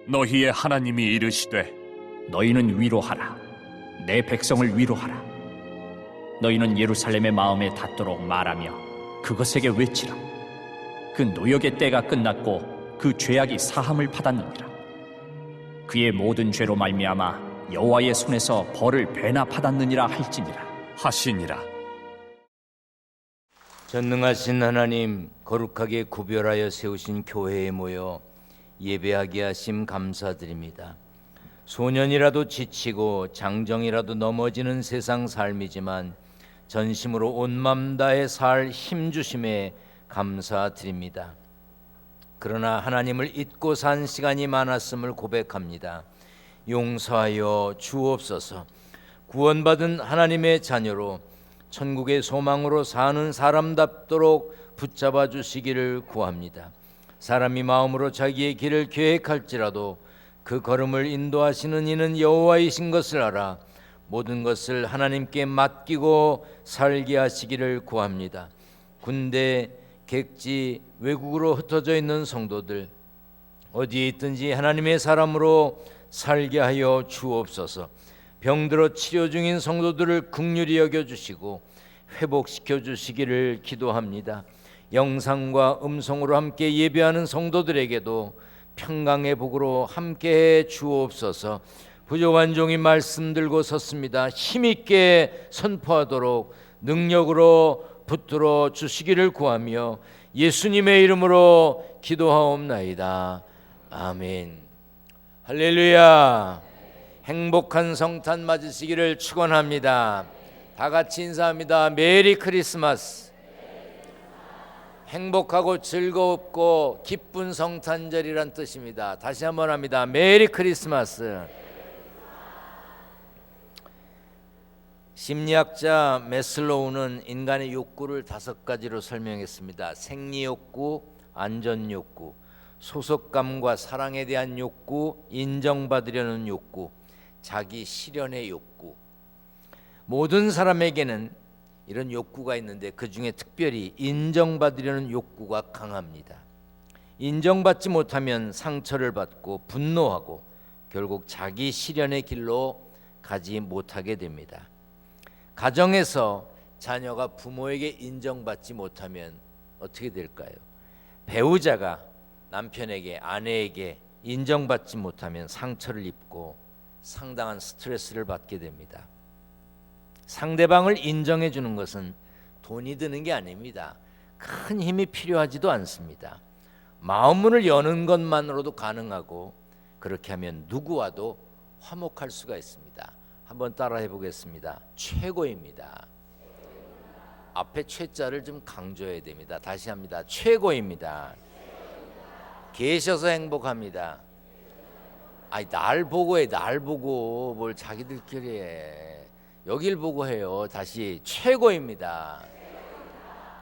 너희의 하나님이 이르시되 너희는 위로하라. 내 백성을 위로하라. 너희는 예루살렘의 마음에 닿도록 말하며 그것에게 외치라. 그 노역의 때가 끝났고 그 죄악이 사함을 받았느니라. 그의 모든 죄로 말미암아 여호와의 손에서 벌을 배나 받았느니라 할지니라 하시니라. 전능하신 하나님, 거룩하게 구별하여 세우신 교회에 모여 예배하게 하심 감사드립니다. 소년이라도 지치고 장정이라도 넘어지는 세상 삶이지만 전심으로 온 맘 다해 살 힘주심에 감사드립니다. 그러나 하나님을 잊고 산 시간이 많았음을 고백합니다. 용서하여 주옵소서. 구원받은 하나님의 자녀로 천국의 소망으로 사는 사람답도록 붙잡아 주시기를 구합니다. 사람이 마음으로 자기의 길을 계획할지라도 그 걸음을 인도하시는 이는 여호와이신 것을 알아 모든 것을 하나님께 맡기고 살게 하시기를 구합니다. 군대, 객지, 외국으로 흩어져 있는 성도들 어디에 있든지 하나님의 사람으로 살게 하여 주옵소서. 병들어 치료 중인 성도들을 긍휼히 여겨주시고 회복시켜 주시기를 기도합니다. 영상과 음성으로 함께 예배하는 성도들에게도 평강의 복으로 함께해 주옵소서. 부족한 종이 말씀 들고 섰습니다. 힘있게 선포하도록 능력으로 붙들어 주시기를 구하며 예수님의 이름으로 기도하옵나이다. 아멘. 할렐루야. 행복한 성탄 맞으시기를 축원합니다. 다 같이 인사합니다. 메리 크리스마스. 행복하고 즐겁고 기쁜 성탄절이란 뜻입니다. 다시 한번 합니다. 메리 크리스마스. 심리학자 메슬로우는 인간의 욕구를 5가지로 설명했습니다. 생리욕구, 안전욕구, 소속감과 사랑에 대한 욕구, 인정받으려는 욕구, 자기 실현의 욕구. 모든 사람에게는 이런 욕구가 있는데 그 중에 특별히 인정받으려는 욕구가 강합니다. 인정받지 못하면 상처를 받고 분노하고 결국 자기 실현의 길로 가지 못하게 됩니다. 가정에서 자녀가 부모에게 인정받지 못하면 어떻게 될까요? 배우자가 남편에게, 아내에게 인정받지 못하면 상처를 입고 상당한 스트레스를 받게 됩니다. 상대방을 인정해 주는 것은 돈이 드는 게 아닙니다. 큰 힘이 필요하지도 않습니다. 마음문을 여는 것만으로도 가능하고 그렇게 하면 누구와도 화목할 수가 있습니다. 한번 따라해 보겠습니다. 최고입니다. 앞에 최자를 좀 강조해야 됩니다. 다시 합니다. 최고입니다. 계셔서 행복합니다. 아니, 날 보고 해. 날 보고 뭘 자기들끼리 해. 여길 보고 해요. 다시 최고입니다.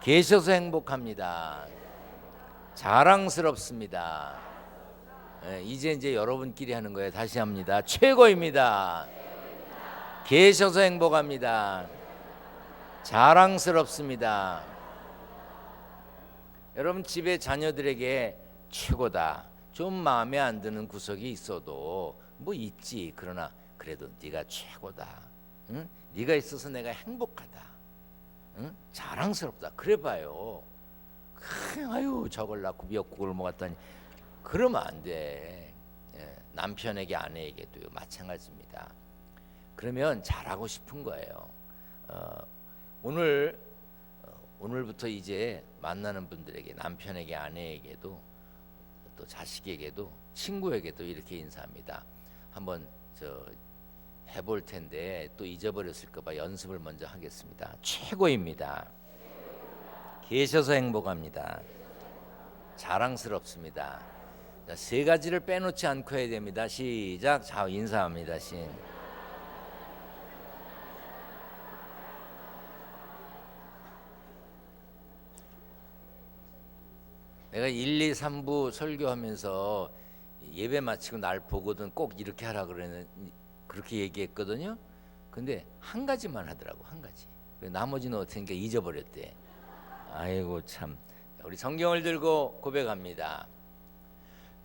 계셔서 행복합니다. 자랑스럽습니다. 이제 여러분끼리 하는 거예요. 다시 합니다. 최고입니다. 계셔서 행복합니다. 자랑스럽습니다. 여러분 집에 자녀들에게 최고다, 좀 마음에 안 드는 구석이 있어도 뭐 있지, 그러나 그래도 네가 최고다, 응? 네가 있어서 내가 행복하다, 응? 자랑스럽다, 그래봐요. 아유 저걸 낳고 미역국을 먹었다니, 그러면 안 돼. 남편에게, 아내에게도 마찬가지입니다. 그러면 잘하고 싶은 거예요. 오늘부터 이제 만나는 분들에게, 남편에게, 아내에게도, 또 자식에게도, 친구에게도 이렇게 인사합니다. 한번 해볼 텐데 또 잊어버렸을까 봐 연습을 먼저 하겠습니다. 최고입니다. 계셔서 행복합니다. 자랑스럽습니다. 자, 3가지를 빼놓지 않고 해야 됩니다. 시작. 자, 인사합니다. 내가 1, 2, 3부 설교하면서 예배 마치고 날 보거든 꼭 이렇게 하라 그렇게 얘기했거든요. 근데 한 가지만 하더라고, 한 가지. 나머지는 어떻게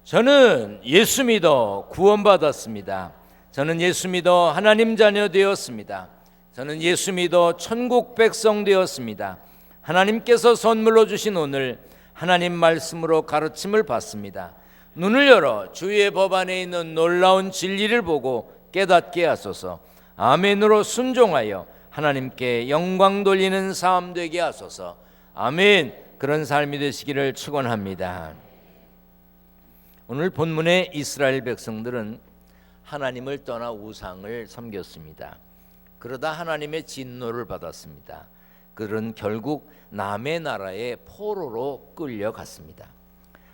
저는 예수 믿어 구원받았습니다. 저는 예수 믿어 하나님 자녀 되었습니다. 저는 예수 믿어 천국 백성 되었습니다. 하나님께서 선물로 주신 오늘 하나님 말씀으로 가르침을 받습니다. 눈을 열어 주의 법 안에 있는 놀라운 진리를 보고 깨닫게 하소서. 아멘으로 순종하여 하나님께 영광 돌리는 삶 되게 하소서. 아멘. 그런 삶이 되시기를 축원합니다. 오늘 본문의 이스라엘 백성들은 하나님을 떠나 우상을 섬겼습니다. 그러다 하나님의 진노를 받았습니다. 그들은 결국 남의 나라의 포로로 끌려갔습니다.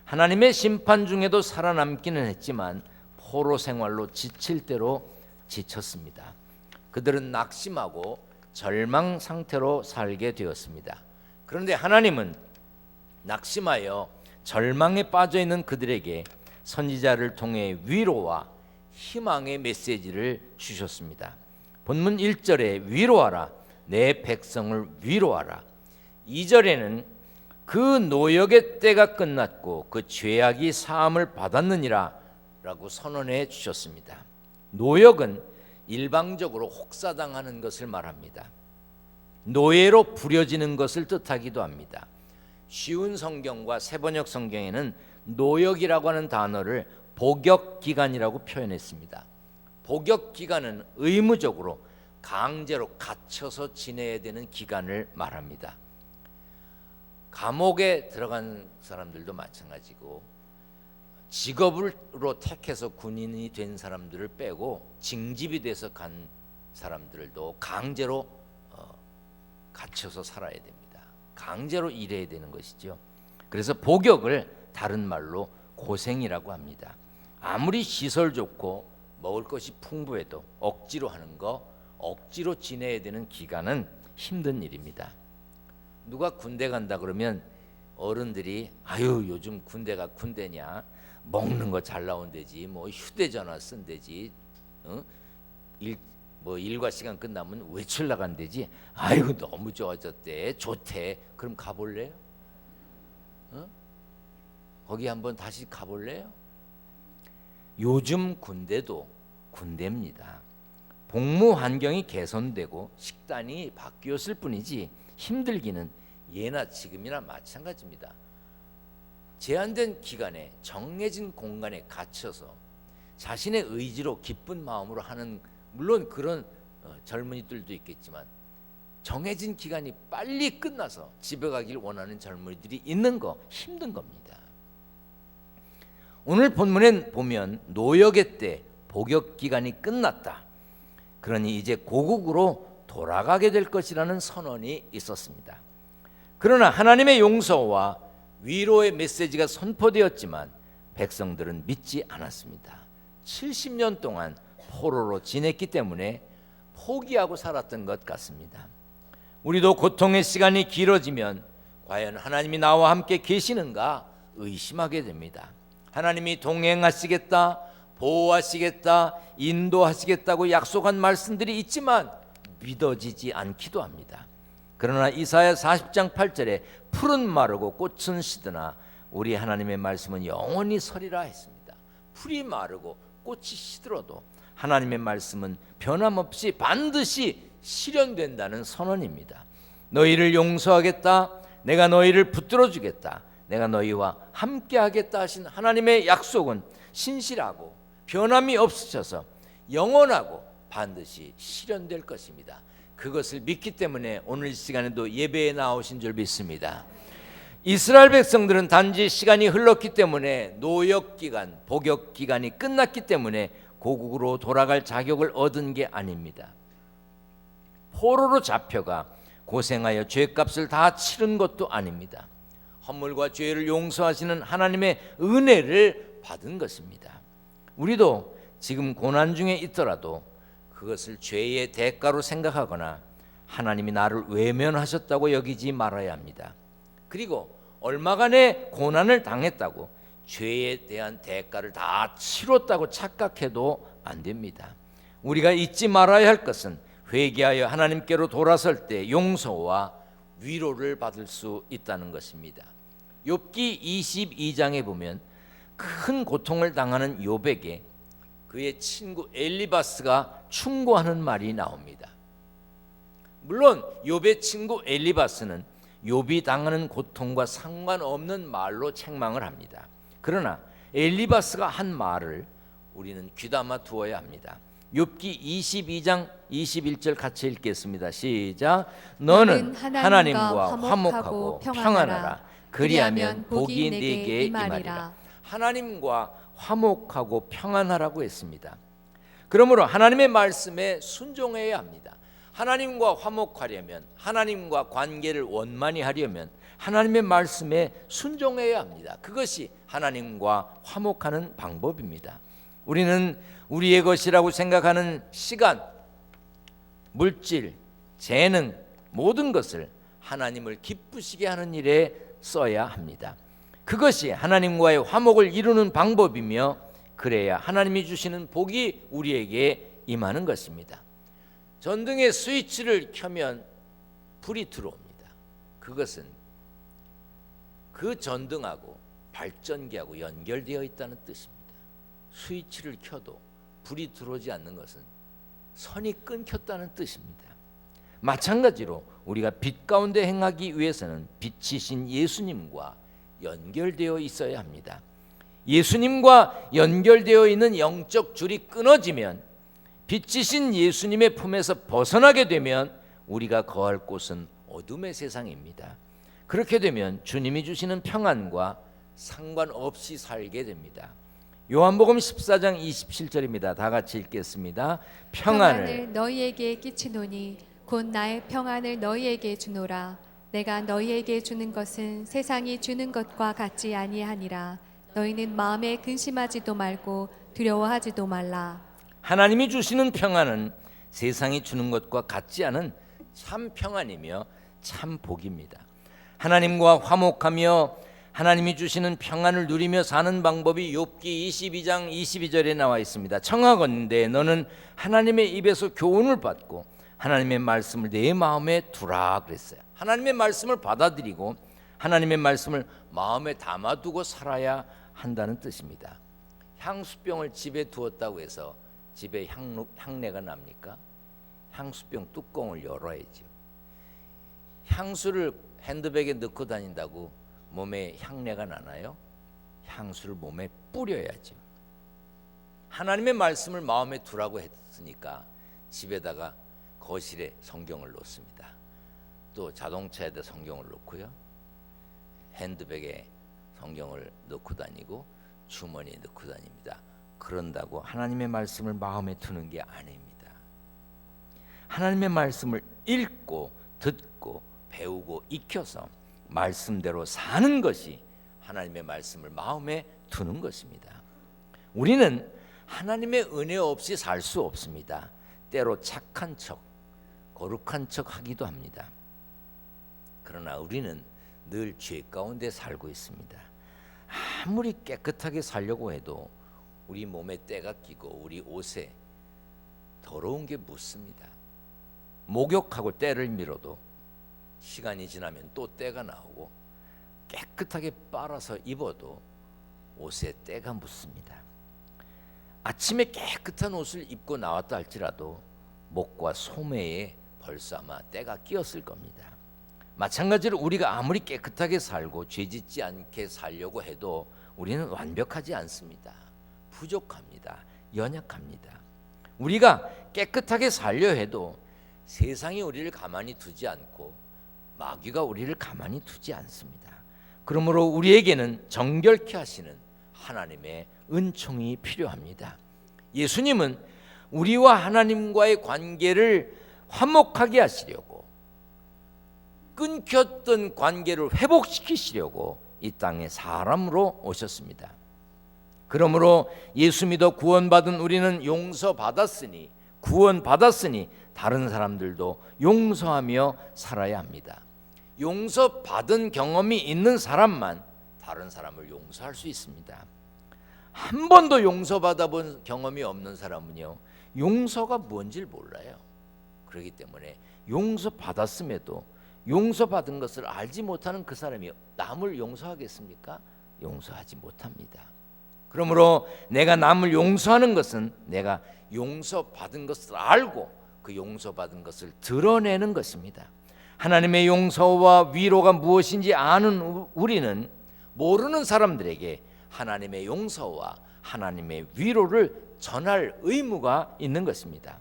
하나님의 심판 중에도 살아남기는 했지만 포로 생활로 지칠 대로 지쳤습니다. 그들은 낙심하고 절망 상태로 살게 되었습니다. 그런데 하나님은 낙심하여 절망에 빠져 있는 그들에게 선지자를 통해 위로와 희망의 메시지를 주셨습니다. 본문 1절에 위로하라, 내 백성을 위로하라. 2절에는 그 노역의 때가 끝났고 그 죄악이 사함을 받았느니라 라고 선언해 주셨습니다. 노역은 일방적으로 혹사당하는 것을 말합니다. 노예로 부려지는 것을 뜻하기도 합니다. 쉬운 성경과 새번역 성경에는 노역이라고 하는 단어를 복역기간이라고 표현했습니다. 복역기간은 의무적으로 강제로 갇혀서 지내야 되는 기간을 말합니다. 감옥에 들어간 사람들도 마찬가지고 직업으로 택해서 군인이 된 사람들을 빼고 징집이 돼서 간 사람들도 강제로 갇혀서 살아야 됩니다. 강제로 일해야 되는 것이죠. 그래서 복역을 다른 말로 고생이라고 합니다. 아무리 시설 좋고 먹을 것이 풍부해도 억지로 하는 거, 억지로 지내야 되는 기간은 힘든 일입니다. 누가 군대 간다 그러면 어른들이 아유 요즘 군대가 군대냐, 먹는 거 잘 나온대지, 뭐 휴대전화 쓴대지, 일과 시간 끝나면 외출 나간대지, 아이고 너무 좋아졌대, 좋대. 그럼 가볼래요? 거기 한번 다시 가볼래요? 요즘 군대도 군대입니다. 복무 환경이 개선되고 식단이 바뀌었을 뿐이지 힘들기는 예나 지금이나 마찬가지입니다. 제한된 기간에 정해진 공간에 갇혀서 자신의 의지로 기쁜 마음으로 하는, 물론 그런 젊은이들도 있겠지만 정해진 기간이 빨리 끝나서 집에 가길 원하는 젊은이들이 있는 거 힘든 겁니다. 오늘 본문엔 보면 노역의 때 복역 기간이 끝났다. 그러니 이제 고국으로 돌아가게 될 것이라는 선언이 있었습니다. 그러나 하나님의 용서와 위로의 메시지가 선포되었지만 백성들은 믿지 않았습니다. 70년 동안 포로로 지냈기 때문에 포기하고 살았던 것 같습니다. 우리도 고통의 시간이 길어지면 과연 하나님이 나와 함께 계시는가 의심하게 됩니다. 하나님이 동행하시겠다, 보호하시겠다, 인도하시겠다고 약속한 말씀들이 있지만 믿어지지 않기도 합니다. 그러나 이사야 40장 8절에 풀은 마르고 꽃은 시드나 우리 하나님의 말씀은 영원히 서리라 했습니다. 풀이 마르고 꽃이 시들어도 하나님의 말씀은 변함없이 반드시 실현된다는 선언입니다. 너희를 용서하겠다, 내가 너희를 붙들어 주겠다, 내가 너희와 함께 하겠다 하신 하나님의 약속은 신실하고 변함이 없으셔서 영원하고 반드시 실현될 것입니다. 그것을 믿기 때문에 오늘 이 시간에도 예배에 나오신 줄 믿습니다. 이스라엘 백성들은 단지 시간이 흘렀기 때문에 노역기간, 복역기간이 끝났기 때문에 고국으로 돌아갈 자격을 얻은 게 아닙니다. 포로로 잡혀가 고생하여 죄값을 다 치른 것도 아닙니다. 허물과 죄를 용서하시는 하나님의 은혜를 받은 것입니다. 우리도 지금 고난 중에 있더라도 그것을 죄의 대가로 생각하거나 하나님이 나를 외면하셨다고 여기지 말아야 합니다. 그리고 얼마간의 고난을 당했다고 죄에 대한 대가를 다 치렀다고 착각해도 안 됩니다. 우리가 잊지 말아야 할 것은 회개하여 하나님께로 돌아설 때 용서와 위로를 받을 수 있다는 것입니다. 욥기 22장에 보면 큰 고통을 당하는 욥에게 그의 친구 엘리바스가 충고하는 말이 나옵니다. 물론 욥의 친구 엘리바스는 욥이 당하는 고통과 상관없는 말로 책망을 합니다. 그러나 엘리바스가 한 말을 우리는 귀담아 두어야 합니다. 욥기 22장 21절 같이 읽겠습니다. 시작. 너는 하나님과 화목하고 평안하라. 그리하면 복이 네게 임하리라. 하나님과 화목하고 평안하라고 했습니다. 그러므로 하나님의 말씀에 순종해야 합니다. 하나님과 화목하려면, 하나님과 관계를 원만히 하려면 하나님의 말씀에 순종해야 합니다. 그것이 하나님과 화목하는 방법입니다. 우리는 우리의 것이라고 생각하는 시간, 물질, 재능, 모든 것을 하나님을 기쁘시게 하는 일에 써야 합니다. 그것이 하나님과의 화목을 이루는 방법이며, 그래야 하나님이 주시는 복이 우리에게 임하는 것입니다. 전등의 스위치를 켜면 불이 들어옵니다. 그것은 그 전등하고 발전기하고 연결되어 있다는 뜻입니다. 스위치를 켜도 불이 들어오지 않는 것은 선이 끊겼다는 뜻입니다. 마찬가지로 우리가 빛 가운데 행하기 위해서는 빛이신 예수님과 연결되어 있어야 합니다. 예수님과 연결되어 있는 영적 줄이 끊어지면, 빛이신 예수님의 품에서 벗어나게 되면 우리가 거할 곳은 어둠의 세상입니다. 그렇게 되면 주님이 주시는 평안과 상관없이 살게 됩니다. 요한복음 14장 27절입니다. 다 같이 읽겠습니다. 평안을 너희에게 끼치노니 곧 나의 평안을 너희에게 주노라. 내가 너희에게 주는 것은 세상이 주는 것과 같지 아니하니라. 너희는 마음에 근심하지도 말고 두려워하지도 말라. 하나님이 주시는 평안은 세상이 주는 것과 같지 않은 참 평안이며 참 복입니다. 하나님과 화목하며 하나님이 주시는 평안을 누리며 사는 방법이 욥기 22장 22절에 나와 있습니다. 청하건대 너는 하나님의 입에서 교훈을 받고 하나님의 말씀을 내 마음에 두라 그랬어요. 하나님의 말씀을 받아들이고 하나님의 말씀을 마음에 담아두고 살아야 한다는 뜻입니다. 향수병을 집에 두었다고 해서 집에 향내가 납니까? 향수병 뚜껑을 열어야죠. 향수를 핸드백에 넣고 다닌다고 몸에 향내가 나나요? 향수를 몸에 뿌려야죠. 하나님의 말씀을 마음에 두라고 했으니까 집에다가 거실에 성경을 놓습니다. 또 자동차에다 성경을 놓고요, 핸드백에 성경을 넣고 다니고 주머니에 넣고 다닙니다. 그런다고 하나님의 말씀을 마음에 두는 게 아닙니다. 하나님의 말씀을 읽고 듣고 배우고 익혀서 말씀대로 사는 것이 하나님의 말씀을 마음에 두는 것입니다. 우리는 하나님의 은혜 없이 살 수 없습니다. 때로 착한 척, 거룩한 척 하기도 합니다. 그러나 우리는 늘 죄 가운데 살고 있습니다. 아무리 깨끗하게 살려고 해도 우리 몸에 때가 끼고 우리 옷에 더러운 게 묻습니다. 목욕하고 때를 밀어도 시간이 지나면 또 때가 나오고, 깨끗하게 빨아서 입어도 옷에 때가 묻습니다. 아침에 깨끗한 옷을 입고 나왔다 할지라도 목과 소매에 벌써 아마 때가 끼었을 겁니다. 마찬가지로 우리가 아무리 깨끗하게 살고 죄짓지 않게 살려고 해도 우리는 완벽하지 않습니다. 부족합니다. 연약합니다. 우리가 깨끗하게 살려 해도 세상이 우리를 가만히 두지 않고 마귀가 우리를 가만히 두지 않습니다. 그러므로 우리에게는 정결케 하시는 하나님의 은총이 필요합니다. 예수님은 우리와 하나님과의 관계를 화목하게 하시려고, 끊겼던 관계를 회복시키시려고 이 땅에 사람으로 오셨습니다. 그러므로 예수 믿어 구원받은 우리는 구원받았으니 다른 사람들도 용서하며 살아야 합니다. 용서받은 경험이 있는 사람만 다른 사람을 용서할 수 있습니다. 한 번도 용서받아 본 경험이 없는 사람은요, 용서가 뭔지를 몰라요. 그렇기 때문에 용서받았음에도 용서받은 것을 알지 못하는 그 사람이 남을 용서하겠습니까? 용서하지 못합니다. 그러므로 내가 남을 용서하는 것은 내가 용서받은 것을 알고 그 용서받은 것을 드러내는 것입니다. 하나님의 용서와 위로가 무엇인지 아는 우리는 모르는 사람들에게 하나님의 용서와 하나님의 위로를 전할 의무가 있는 것입니다.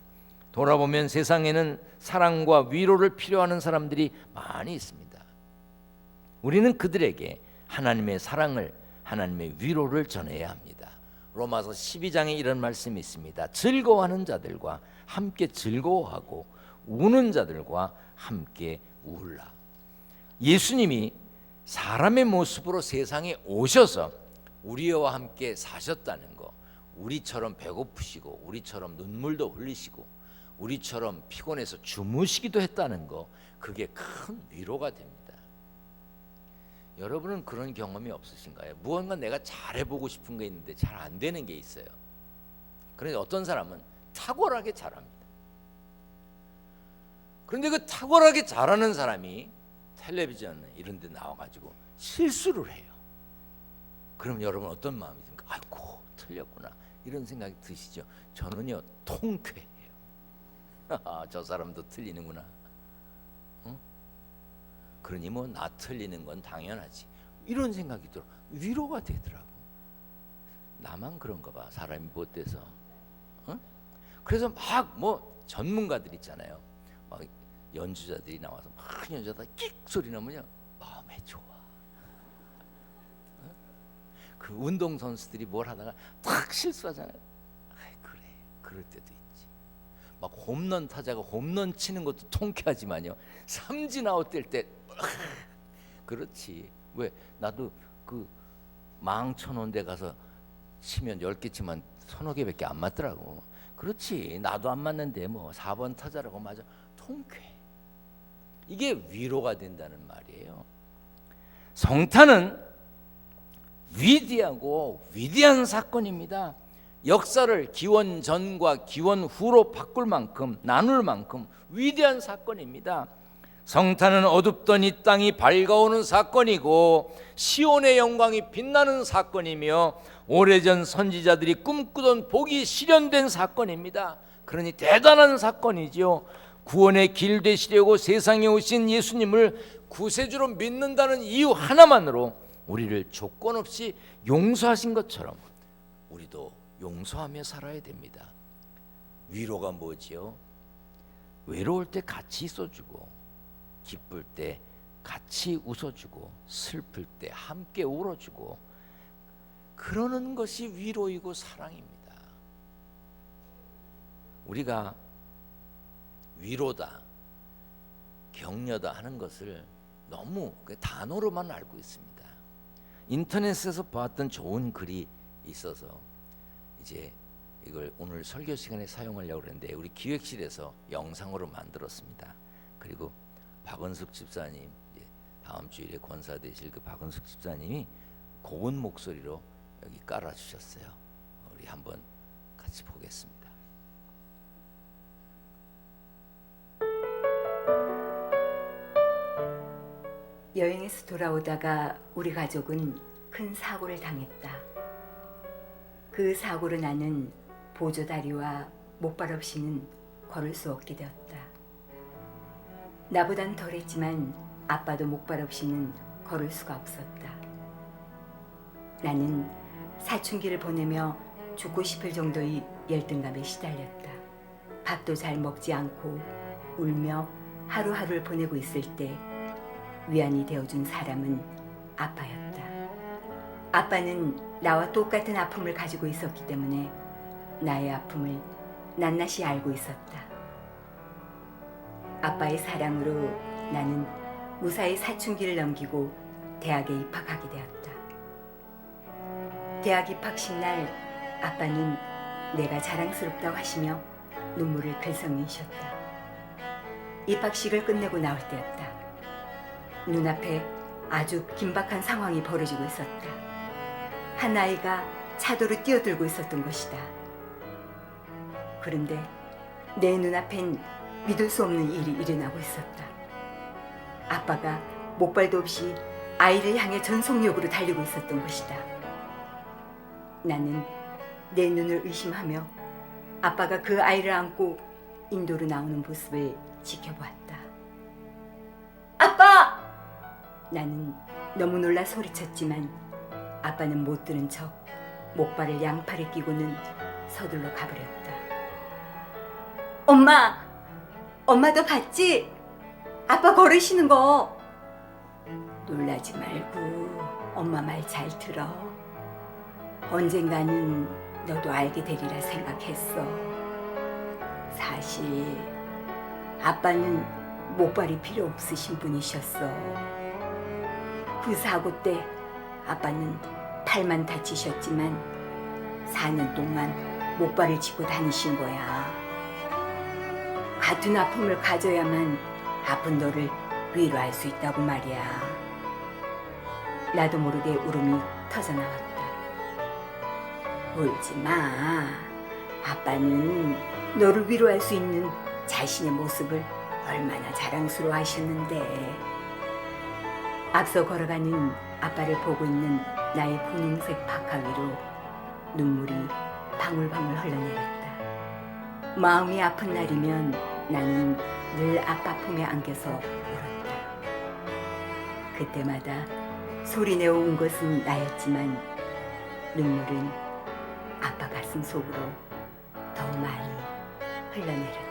돌아보면 세상에는 사랑과 위로를 필요하는 사람들이 많이 있습니다. 우리는 그들에게 하나님의 사랑을, 하나님의 위로를 전해야 합니다. 로마서 12장에 이런 말씀이 있습니다. 즐거워하는 자들과 함께 즐거워하고 우는 자들과 함께 울라. 예수님이 사람의 모습으로 세상에 오셔서 우리와 함께 사셨다는 거, 우리처럼 배고프시고 우리처럼 눈물도 흘리시고 우리처럼 피곤해서 주무시기도 했다는 거, 그게 큰 위로가 됩니다. 여러분은 그런 경험이 없으신가요? 무언가 내가 잘해보고 싶은 게 있는데 잘 안 되는 게 있어요. 그런데 어떤 사람은 탁월하게 잘합니다. 그런데 그 탁월하게 잘하는 사람이 텔레비전 이런 데 나와가지고 실수를 해요. 그럼 여러분 어떤 마음이 듭니까? 아이고 틀렸구나 이런 생각이 드시죠? 저는요 통쾌해요. 저 사람도 틀리는구나. 그러니 뭐 나 틀리는 건 당연하지 이런 생각이 들어. 위로가 되더라고. 나만 그런가 봐, 사람이 못돼서. 그래서 막 뭐 전문가들 있잖아요, 막 연주자들이 나와서 막 연주하다 끽 소리 나면요 마음에 좋아. 그 운동선수들이 뭘 하다가 탁 실수하잖아요. 아이 그래, 그럴 때도 있지. 막 홈런 타자가 홈런 치는 것도 통쾌하지만요, 삼진 아웃 될 때 그렇지. 왜? 나도 그 망쳐놓은 데 가서 치면 10개 치면 서너 개밖에 안 맞더라고. 그렇지, 나도 안 맞는데 뭐 4번 타자라고 맞아. 통쾌해. 이게 위로가 된다는 말이에요. 성탄은 위대하고 위대한 사건입니다. 역사를 기원 전과 기원 후로 바꿀 만큼, 나눌 만큼 위대한 사건입니다. 성탄은 어둡던 이 땅이 밝아오는 사건이고 시온의 영광이 빛나는 사건이며 오래전 선지자들이 꿈꾸던 복이 실현된 사건입니다. 그러니 대단한 사건이죠. 구원의 길 되시려고 세상에 오신 예수님을 구세주로 믿는다는 이유 하나만으로 우리를 조건 없이 용서하신 것처럼 우리도 용서하며 살아야 됩니다. 위로가 뭐지요? 외로울 때 같이 있어주고, 기쁠 때 같이 웃어주고, 슬플 때 함께 울어주고, 그러는 것이 위로이고 사랑입니다. 우리가 위로다, 격려다 하는 것을 너무 단어로만 알고 있습니다. 인터넷에서 봤던 좋은 글이 있어서 이제 이걸 오늘 설교 시간에 사용하려고 그랬는데 우리 기획실에서 영상으로 만들었습니다. 그리고 박은숙 집사님, 다음 주일에 권사 되실 그 박은숙 집사님이 고운 목소리로 여기 깔아주셨어요. 우리 한번 같이 보겠습니다. 여행에서 돌아오다가 우리 가족은 큰 사고를 당했다. 그 사고로 나는 보조다리와 목발 없이는 걸을 수 없게 되었다. 나보단 덜했지만 아빠도 목발 없이는 걸을 수가 없었다. 나는 사춘기를 보내며 죽고 싶을 정도의 열등감에 시달렸다. 밥도 잘 먹지 않고 울며 하루하루를 보내고 있을 때 위안이 되어준 사람은 아빠였다. 아빠는 나와 똑같은 아픔을 가지고 있었기 때문에 나의 아픔을 낱낱이 알고 있었다. 아빠의 사랑으로 나는 무사히 사춘기를 넘기고 대학에 입학하게 되었다. 대학 입학식 날 아빠는 내가 자랑스럽다고 하시며 눈물을 글썽이셨다. 입학식을 끝내고 나올 때였다. 눈앞에 아주 긴박한 상황이 벌어지고 있었다. 한 아이가 차도로 뛰어들고 있었던 것이다. 그런데 내 눈앞엔 믿을 수 없는 일이 일어나고 있었다. 아빠가 목발도 없이 아이를 향해 전속력으로 달리고 있었던 것이다. 나는 내 눈을 의심하며 아빠가 그 아이를 안고 인도로 나오는 모습을 지켜보았다. 아빠! 나는 너무 놀라 소리쳤지만 아빠는 못 들은 척 목발을 양팔에 끼고는 서둘러 가버렸다. 엄마! 엄마도 봤지? 아빠 걸으시는 거. 놀라지 말고 엄마 말 잘 들어. 언젠가는 너도 알게 되리라 생각했어. 사실 아빠는 목발이 필요 없으신 분이셨어. 그 사고 때 아빠는 팔만 다치셨지만 4년 동안 목발을 짚고 다니신 거야. 같은 아픔을 가져야만 아픈 너를 위로할 수 있다고 말이야. 나도 모르게 울음이 터져나왔다. 울지 마. 아빠는 너를 위로할 수 있는 자신의 모습을 얼마나 자랑스러워 하셨는데. 앞서 걸어가는 아빠를 보고 있는 나의 분홍색 파카 위로 눈물이 방울방울 흘러내렸다. 마음이 아픈 날이면 나는 늘 아빠 품에 안겨서 울었다. 그때마다 소리내어 운 것은 나였지만 눈물은 아빠 가슴 속으로 더 많이 흘러내렸다.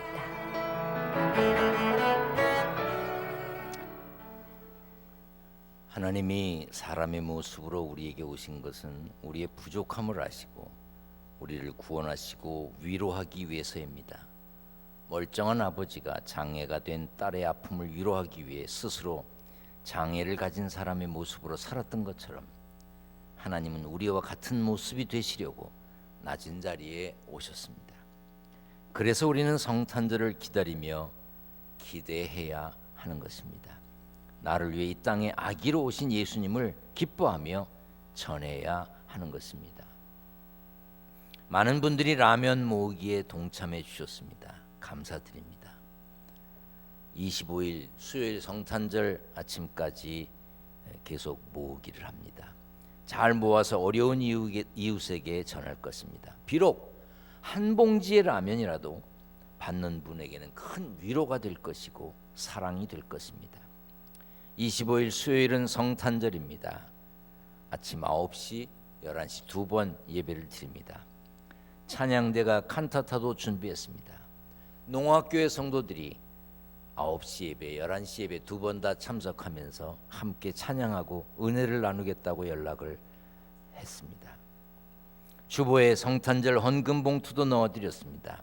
하나님이 사람의 모습으로 우리에게 오신 것은 우리의 부족함을 아시고 우리를 구원하시고 위로하기 위해서입니다. 멀쩡한 아버지가 장애가 된 딸의 아픔을 위로하기 위해 스스로 장애를 가진 사람의 모습으로 살았던 것처럼 하나님은 우리와 같은 모습이 되시려고 낮은 자리에 오셨습니다. 그래서 우리는 성탄절을 기다리며 기대해야 하는 것입니다. 나를 위해 이 땅에 아기로 오신 예수님을 기뻐하며 전해야 하는 것입니다. 많은 분들이 라면 모으기에 동참해 주셨습니다. 감사드립니다. 25일 수요일 성탄절 아침까지 계속 모으기를 합니다. 잘 모아서 어려운 이웃에게 전할 것입니다. 비록 한 봉지의 라면이라도 받는 분에게는 큰 위로가 될 것이고 사랑이 될 것입니다. 25일 수요일은 성탄절입니다. 아침 9시, 11시 두 번 예배를 드립니다. 찬양대가 칸타타도 준비했습니다. 농학교의 성도들이 9시 예배, 11시 예배 두 번 다 참석하면서 함께 찬양하고 은혜를 나누겠다고 연락을 했습니다. 주보에 성탄절 헌금 봉투도 넣어드렸습니다.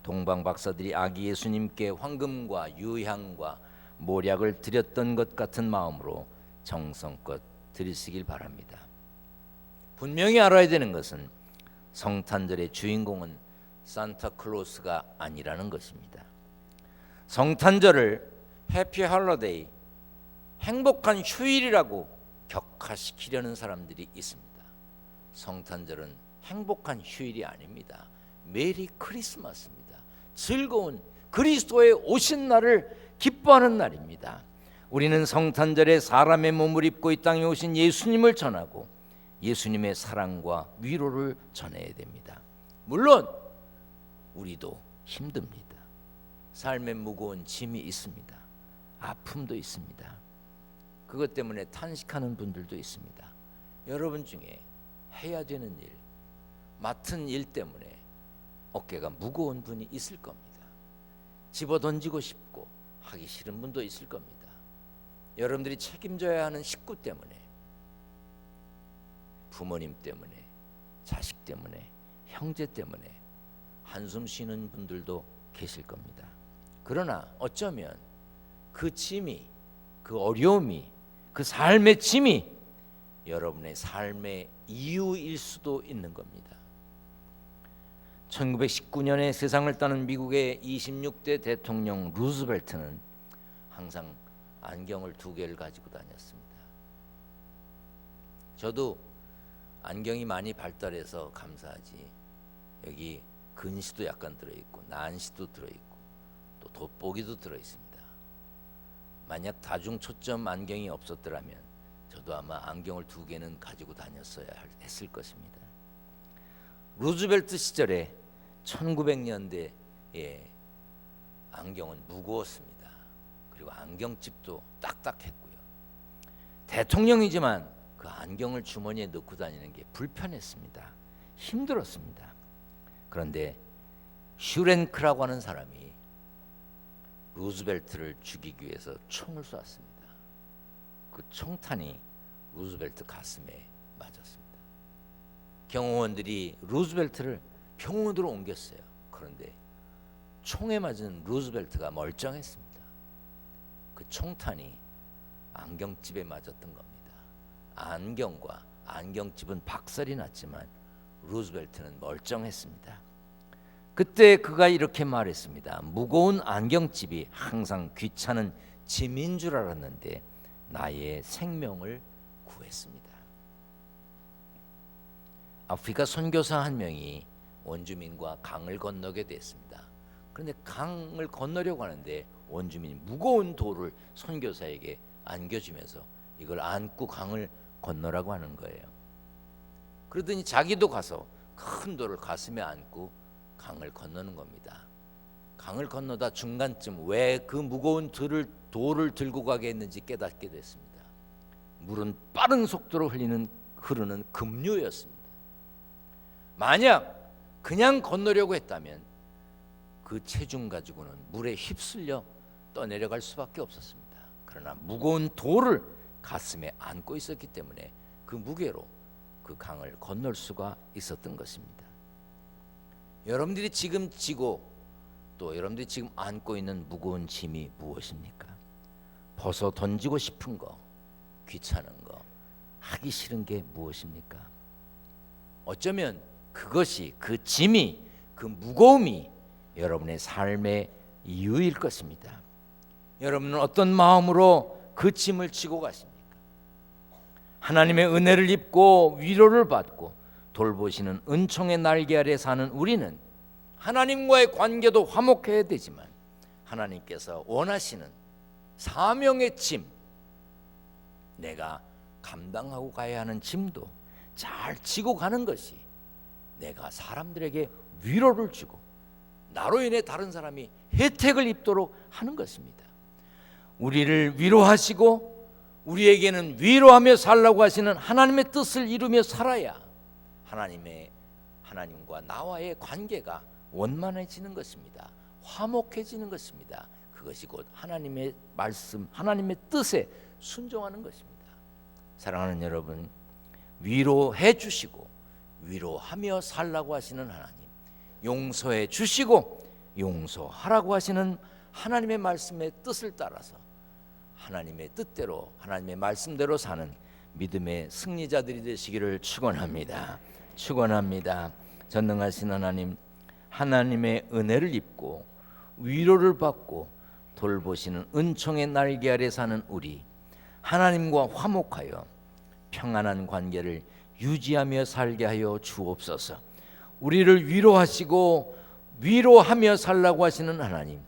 동방 박사들이 아기 예수님께 황금과 유향과 모략을 드렸던 것 같은 마음으로 정성껏 드리시길 바랍니다. 분명히 알아야 되는 것은 성탄절의 주인공은 산타클로스가 아니라는 것입니다. 성탄절을 해피 홀리데이, 행복한 휴일이라고 격화시키려는 사람들이 있습니다. 성탄절은 행복한 휴일이 아닙니다. 메리 크리스마스입니다. 즐거운 그리스도의 오신 날을 기뻐하는 날입니다. 우리는 성탄절에 사람의 몸을 입고 이 땅에 오신 예수님을 전하고 예수님의 사랑과 위로를 전해야 됩니다. 물론 우리도 힘듭니다. 삶에 무거운 짐이 있습니다. 아픔도 있습니다. 그것 때문에 탄식하는 분들도 있습니다. 여러분 중에 해야 되는 일, 맡은 일 때문에 어깨가 무거운 분이 있을 겁니다. 집어던지고 싶고 하기 싫은 분도 있을 겁니다. 여러분들이 책임져야 하는 식구 때문에, 부모님 때문에, 자식 때문에, 형제 때문에 한숨 쉬는 분들도 계실 겁니다. 그러나 어쩌면 그 짐이, 그 어려움이, 그 삶의 짐이 여러분의 삶의 이유일 수도 있는 겁니다. 1919년에 세상을 떠난 미국의 26대 대통령 루즈벨트는 항상 안경을 2개를 가지고 다녔습니다. 저도 안경이 많이 발달해서 감사하지, 여기 근시도 약간 들어있고 난시도 들어있고 또 돋보기도 들어있습니다. 만약 다중 초점 안경이 없었더라면 저도 아마 안경을 2개는 가지고 다녔어야 했을 것입니다. 루즈벨트 시절에 1900년대에 안경은 무거웠습니다. 그리고 안경집도 딱딱했고요. 대통령이지만 그 안경을 주머니에 넣고 다니는 게 불편했습니다. 힘들었습니다. 그런데 슈렌크라고 하는 사람이 루즈벨트를 죽이기 위해서 총을 쐈습니다. 그 총탄이 루즈벨트 가슴에 맞았습니다. 경호원들이 루즈벨트를 병원으로 옮겼어요. 그런데 총에 맞은 루즈벨트가 멀쩡했습니다. 그 총탄이 안경집에 맞았던 겁니다. 안경과 안경집은 박살이 났지만 루즈벨트는 멀쩡했습니다. 그때 그가 이렇게 말했습니다. 무거운 안경집이 항상 귀찮은 짐인 줄 알았는데 나의 생명을 구했습니다. 아프리카 선교사 한 명이 원주민과 강을 건너게 됐습니다. 그런데 강을 건너려고 하는데 원주민이 무거운 돌을 선교사에게 안겨주면서 이걸 안고 강을 건너라고 하는 거예요. 그러더니 자기도 가서 큰 돌을 가슴에 안고 강을 건너는 겁니다. 강을 건너다 중간쯤 왜 그 무거운 돌을 들고 가게 했는지 깨닫게 됐습니다. 물은 빠른 속도로 흐르는 급류였습니다. 만약 그냥 건너려고 했다면 그 체중 가지고는 물에 휩쓸려 떠내려갈 수밖에 없었습니다. 그러나 무거운 돌을 가슴에 안고 있었기 때문에 그 무게로 그 강을 건널 수가 있었던 것입니다. 여러분들이 지금 지고 또 여러분들이 지금 안고 있는 무거운 짐이 무엇입니까? 벗어 던지고 싶은 거, 귀찮은 거, 하기 싫은 게 무엇입니까? 어쩌면 그것이 그 짐이 그 무거움이 여러분의 삶의 이유일 것입니다. 여러분은 어떤 마음으로 그 짐을 지고 가십니까? 하나님의 은혜를 입고 위로를 받고 돌보시는 은총의 날개 아래 사는 우리는 하나님과의 관계도 화목해야 되지만 하나님께서 원하시는 사명의 짐, 내가 감당하고 가야 하는 짐도 잘 지고 가는 것이 내가 사람들에게 위로를 주고 나로 인해 다른 사람이 혜택을 입도록 하는 것입니다. 우리를 위로하시고 우리에게는 위로하며 살라고 하시는 하나님의 뜻을 이루며 살아야 하나님과 나와의 관계가 원만해지는 것입니다. 화목해지는 것입니다. 그것이 곧 하나님의 말씀, 하나님의 뜻에 순종하는 것입니다. 사랑하는 여러분, 위로해 주시고 위로하며 살라고 하시는 하나님, 용서해 주시고 용서하라고 하시는 하나님의 말씀의 뜻을 따라서 하나님의 뜻대로 하나님의 말씀대로 사는 믿음의 승리자들이 되시기를 축원합니다. 축원합니다. 전능하신 하나님, 하나님의 은혜를 입고 위로를 받고 돌보시는 은총의 날개 아래 사는 우리, 하나님과 화목하여 평안한 관계를 유지하며 살게 하여 주옵소서. 우리를 위로하시고 위로하며 살라고 하시는 하나님,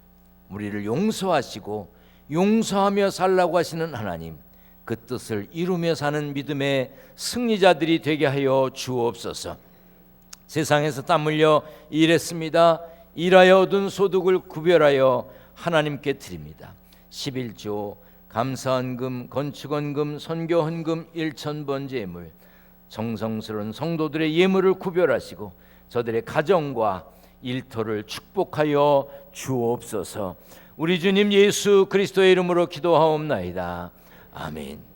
우리를 용서하시고 용서하며 살라고 하시는 하나님, 그 뜻을 이루며 사는 믿음의 승리자들이 되게 하여 주옵소서. 세상에서 땀 흘려 일했습니다. 일하여 얻은 소득을 구별하여 하나님께 드립니다. 11조, 감사헌금, 건축헌금, 선교헌금, 일천번제 예물, 정성스러운 성도들의 예물을 구별하시고 저들의 가정과 일터를 축복하여 주옵소서. 우리 주님 예수 그리스도의 이름으로 기도하옵나이다. 아멘.